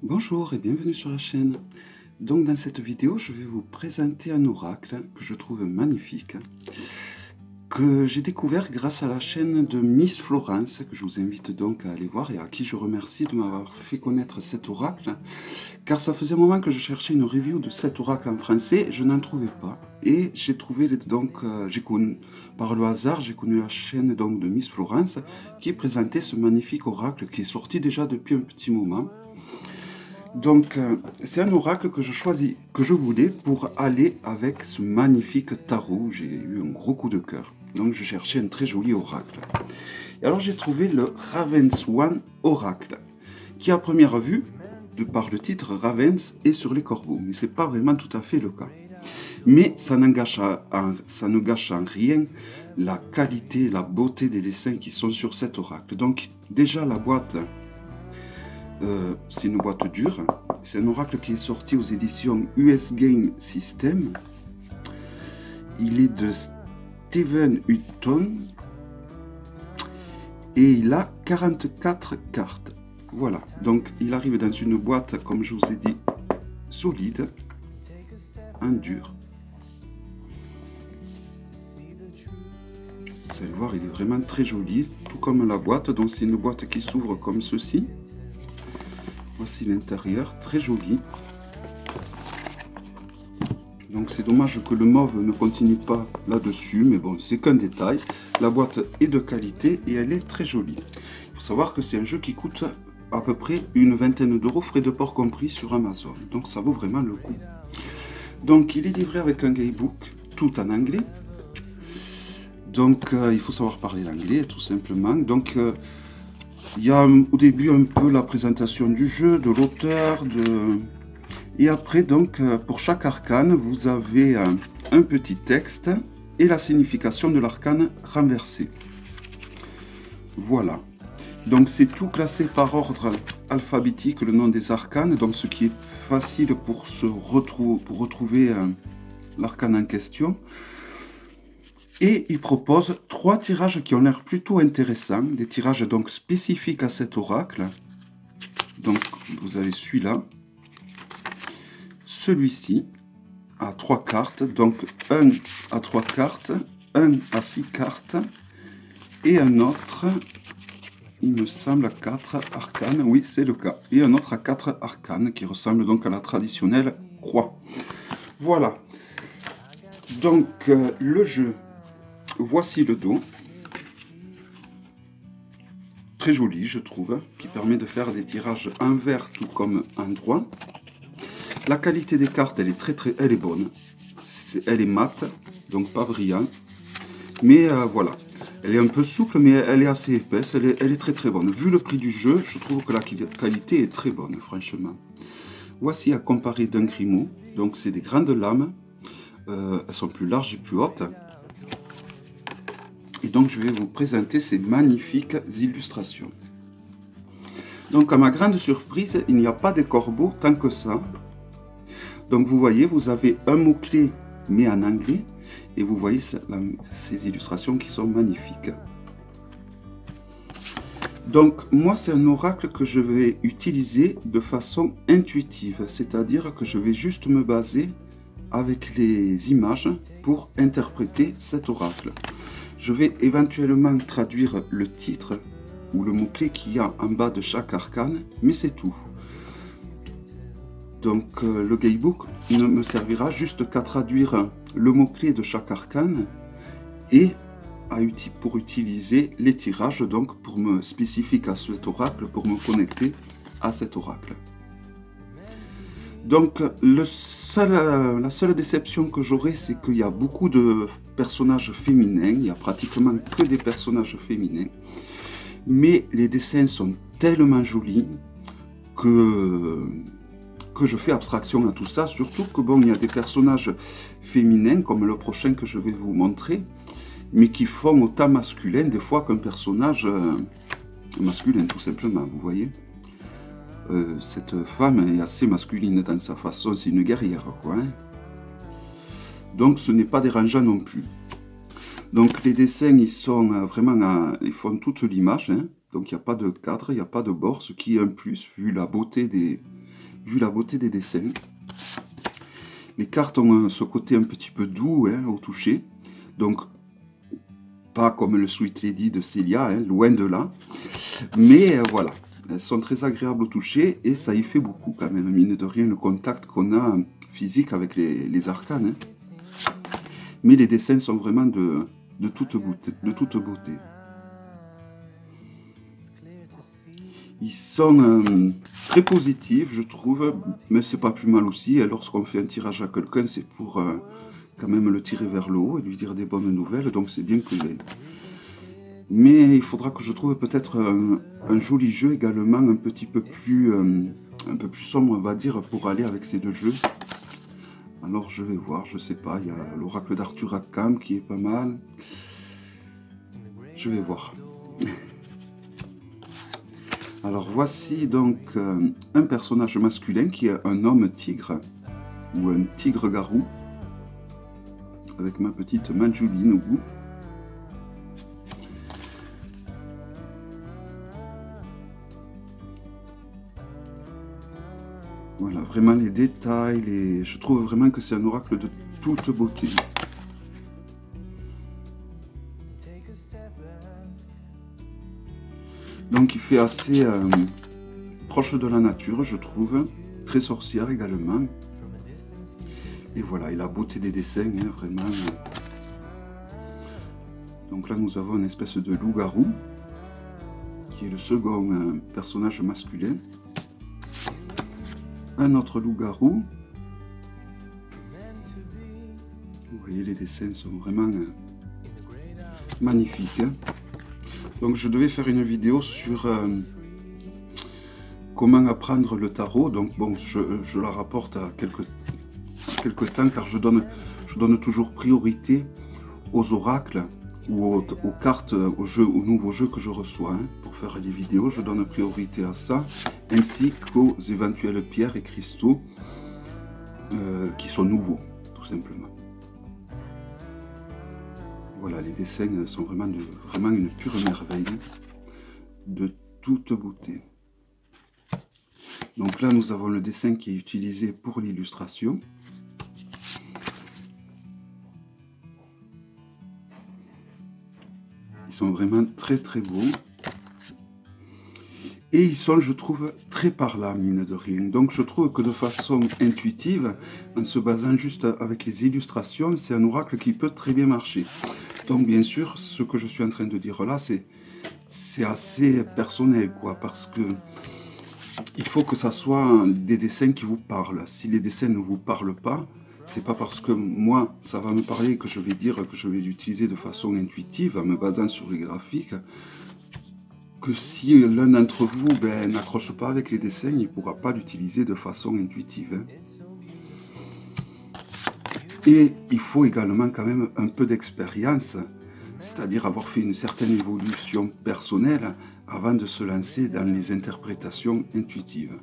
Bonjour et bienvenue sur la chaîne. Donc dans cette vidéo, je vais vous présenter un oracle que je trouve magnifique, que j'ai découvert grâce à la chaîne de Miss Florence, que je vous invite donc à aller voir et à qui je remercie de m'avoir fait connaître cet oracle, car ça faisait un moment que je cherchais une review de cet oracle en français, je n'en trouvais pas. Et j'ai trouvé donc, par le hasard, j'ai connu la chaîne donc de Miss Florence qui présentait ce magnifique oracle qui est sorti déjà depuis un petit moment. Donc, c'est un oracle que je voulais pour aller avec ce magnifique tarot. J'ai eu un gros coup de cœur. Donc, je cherchais un très joli oracle. Et alors, j'ai trouvé le Ravenswan Oracle, qui à première vue, de par le titre Ravens, est sur les corbeaux. Mais ce n'est pas vraiment tout à fait le cas. Mais ça ne gâche en rien la qualité, la beauté des dessins qui sont sur cet oracle. Donc, déjà, la boîte... c'est une boîte dure. C'est un oracle qui est sorti aux éditions US Game System. Il est de Steven Hutton et il a 44 cartes. Voilà, donc il arrive dans une boîte, comme je vous ai dit, solide, en dur. Vous allez voir, il est vraiment très joli, tout comme la boîte. Donc c'est une boîte qui s'ouvre comme ceci. Voici l'intérieur, très joli. Donc c'est dommage que le mauve ne continue pas là-dessus, mais bon, c'est qu'un détail. La boîte est de qualité et elle est très jolie. Il faut savoir que c'est un jeu qui coûte à peu près une vingtaine d'euros, frais de port compris, sur Amazon. Donc ça vaut vraiment le coup. Donc il est livré avec un guidebook, tout en anglais. Donc il faut savoir parler l'anglais, tout simplement. Donc... il y a au début un peu la présentation du jeu, de l'auteur, et après donc pour chaque arcane vous avez un petit texte et la signification de l'arcane renversé. Voilà. Donc c'est tout classé par ordre alphabétique, le nom des arcanes, donc ce qui est facile pour retrouver l'arcane en question. Et il propose 3 tirages qui ont l'air plutôt intéressants, des tirages donc spécifiques à cet oracle. Donc vous avez celui-là, celui-ci à 3 cartes, donc un à 3 cartes, un à 6 cartes, et un autre, il me semble, à 4 arcanes, oui c'est le cas, et un autre à 4 arcanes qui ressemble donc à la traditionnelle croix. Voilà, donc le jeu. Voici le dos, très joli je trouve, qui permet de faire des tirages en vert tout comme en droit. La qualité des cartes, elle est bonne, elle est mate, donc pas brillante, mais voilà, elle est un peu souple mais elle est assez épaisse, elle est très bonne. Vu le prix du jeu, je trouve que la qualité est très bonne, franchement. Voici à comparer d'un Grimaud, donc c'est des grandes lames, elles sont plus larges et plus hautes. Et donc je vais vous présenter ces magnifiques illustrations. Donc à ma grande surprise, il n'y a pas de corbeaux tant que ça. Donc vous voyez, vous avez un mot-clé mais en anglais. Et vous voyez ces illustrations qui sont magnifiques. Donc moi c'est un oracle que je vais utiliser de façon intuitive. C'est-à-dire que je vais juste me baser avec les images pour interpréter cet oracle. Je vais éventuellement traduire le titre ou le mot-clé qu'il y a en bas de chaque arcane, mais c'est tout. Donc le guidebook ne me servira juste qu'à traduire le mot-clé de chaque arcane et pour utiliser les tirages, donc pour me spécifier à cet oracle, pour me connecter à cet oracle. Donc la seule déception que j'aurai, c'est qu'il y a beaucoup de personnages féminins, il n'y a pratiquement que des personnages féminins, mais les dessins sont tellement jolis que je fais abstraction à tout ça, surtout que bon, il y a des personnages féminins, comme le prochain que je vais vous montrer, mais qui font autant masculin des fois qu'un personnage masculin, tout simplement, vous voyez. Cette femme est assez masculine dans sa façon, c'est une guerrière, quoi. Hein. Donc ce n'est pas dérangeant non plus. Donc les dessins, ils sont vraiment, ils font toute l'image, hein. Donc il n'y a pas de cadre, il n'y a pas de bord, ce qui est un plus, vu la beauté vu la beauté des dessins. Les cartes ont ce côté un petit peu doux hein, au toucher, donc pas comme le Sweet Lady de Célia, hein, loin de là, mais voilà, elles sont très agréables au toucher et ça y fait beaucoup quand même, mine de rien, le contact qu'on a physique avec les arcanes. Hein. Mais les dessins sont vraiment de toute beauté. Ils sont très positifs, je trouve, mais c'est pas plus mal aussi. Lorsqu'on fait un tirage à quelqu'un, c'est pour quand même le tirer vers le haut et lui dire des bonnes nouvelles, donc c'est bien que j'ai. Mais il faudra que je trouve peut-être un joli jeu également, un peu plus sombre, on va dire, pour aller avec ces deux jeux. Alors je vais voir, je sais pas, il y a l'oracle d'Arthur Rackham qui est pas mal. Je vais voir. Alors voici donc un personnage masculin qui est un homme tigre ou un tigre-garou avec ma petite Manjuline au bout. Voilà, vraiment les détails, je trouve vraiment que c'est un oracle de toute beauté. Donc il fait assez proche de la nature, je trouve, très sorcière également. Et voilà, et la beauté des dessins, hein, vraiment. Donc là nous avons une espèce de loup-garou, qui est le second personnage masculin. Un autre loup-garou. Vous voyez, les dessins sont vraiment magnifiques. Hein. Donc je devais faire une vidéo sur comment apprendre le tarot. Donc bon, je la rapporte à quelques temps car je donne toujours priorité aux oracles ou aux cartes, aux nouveaux jeux que je reçois. Hein. Pour faire des vidéos, je donne priorité à ça, ainsi qu'aux éventuelles pierres et cristaux qui sont nouveaux, tout simplement. Voilà, les dessins sont vraiment une pure merveille, de toute beauté. Donc là, nous avons le dessin qui est utilisé pour l'illustration. Ils sont vraiment très très beaux. Et ils sont, je trouve, très parlants, mine de rien. Donc je trouve que de façon intuitive, en se basant juste avec les illustrations, c'est un oracle qui peut très bien marcher. Donc bien sûr, ce que je suis en train de dire là, c'est assez personnel, quoi, parce que il faut que ça soit des dessins qui vous parlent. Si les dessins ne vous parlent pas, c'est pas parce que moi, ça va me parler que je vais dire que je vais l'utiliser de façon intuitive, en me basant sur les graphiques, que si l'un d'entre vous n'accroche pas avec les dessins, il ne pourra pas l'utiliser de façon intuitive. Hein. Et il faut également quand même un peu d'expérience, c'est-à-dire avoir fait une certaine évolution personnelle avant de se lancer dans les interprétations intuitives.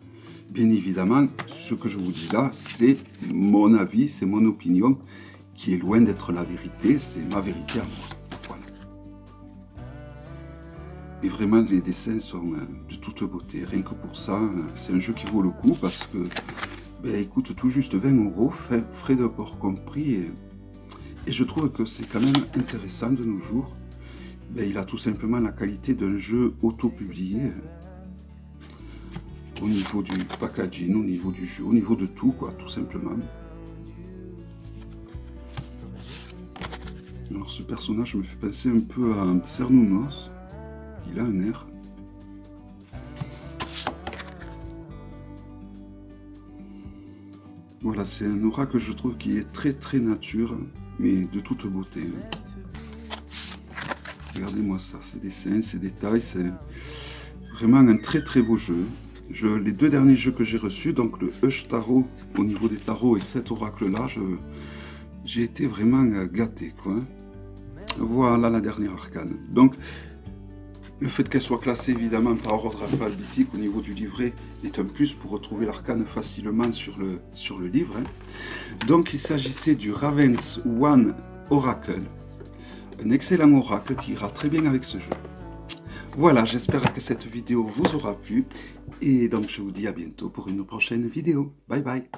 Bien évidemment, ce que je vous dis là, c'est mon avis, c'est mon opinion, qui est loin d'être la vérité, c'est ma vérité à moi. Voilà. Et vraiment, les dessins sont de toute beauté. Rien que pour ça, c'est un jeu qui vaut le coup parce que, il coûte tout juste 20 €, frais de port compris. Et je trouve que c'est quand même intéressant de nos jours. Il a tout simplement la qualité d'un jeu auto-publié. Au niveau du packaging, au niveau du jeu, au niveau de tout, quoi, tout simplement. Alors ce personnage me fait penser un peu à un Cernunnos. Il a un air. Voilà, c'est un oracle que je trouve qui est très très nature, mais de toute beauté. Regardez-moi ça, ces dessins, ces détails, c'est vraiment un très très beau jeu. Les deux derniers jeux que j'ai reçus, donc le Hush Tarot au niveau des tarots et cet oracle-là, j'ai été vraiment gâté, quoi. Voilà la dernière arcane. Donc, le fait qu'elle soit classée évidemment par ordre alphabétique au niveau du livret est un plus pour retrouver l'arcane facilement sur le livre. Hein. Donc, il s'agissait du Ravens One Oracle. Un excellent oracle qui ira très bien avec ce jeu. Voilà, j'espère que cette vidéo vous aura plu. Et donc, je vous dis à bientôt pour une prochaine vidéo. Bye bye.